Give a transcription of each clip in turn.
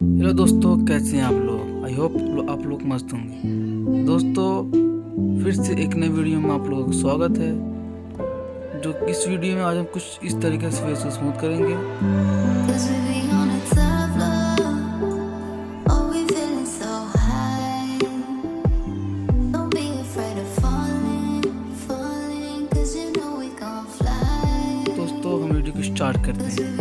Hello दोस्तों, कैसे हैं आप लोग। आई होप आप लोग मस्त होंगे। दोस्तों, फिर से एक नई वीडियो में आप लोगों का स्वागत है। जो इस वीडियो में आज हम कुछ इस तरीके से फेस को स्मूथ करेंगे। दोस्तों, हम वीडियो को स्टार्ट करते हैं।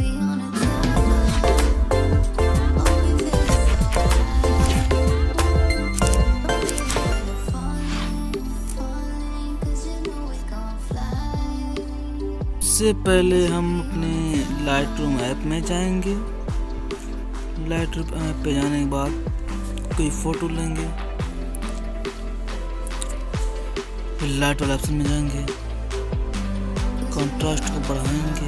सबसे पहले हम अपने लाइटरूम ऐप में जाएंगे। लाइटरूम ऐप पे जाने के बाद कोई फ़ोटो लेंगे, फिर लाइट वाले ऑप्शन में जाएंगे, कंट्रास्ट को बढ़ाएंगे,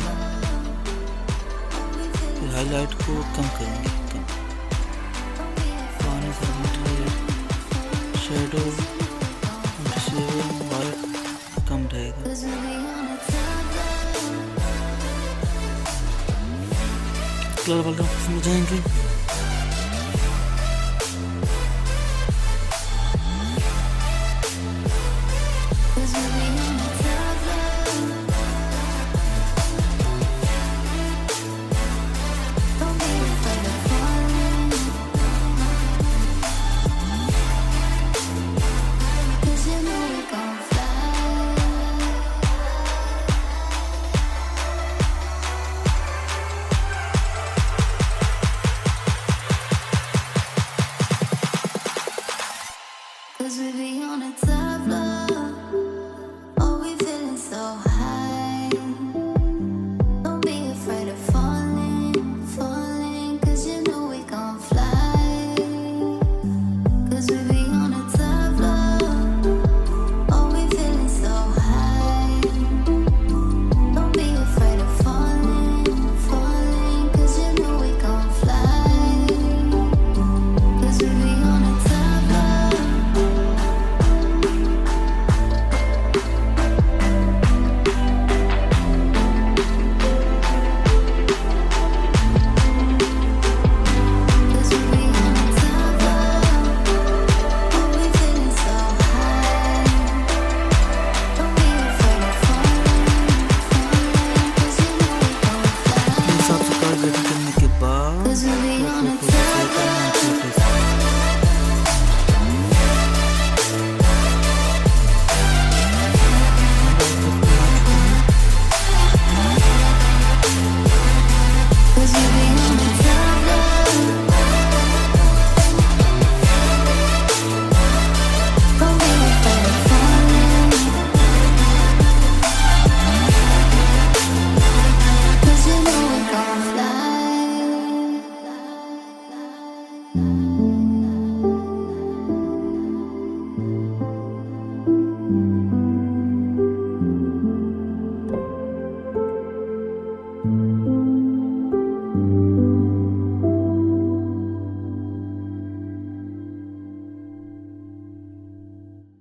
फिर हाईलाइट को कम करेंगे, पानी से मटेरियल, शेडो, वाइट कम रहेगा। कलर वाले ऑप्शन में जाएंगे,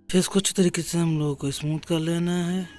फेस को अच्छी तरीके से हम लोगों को स्मूथ कर लेना है।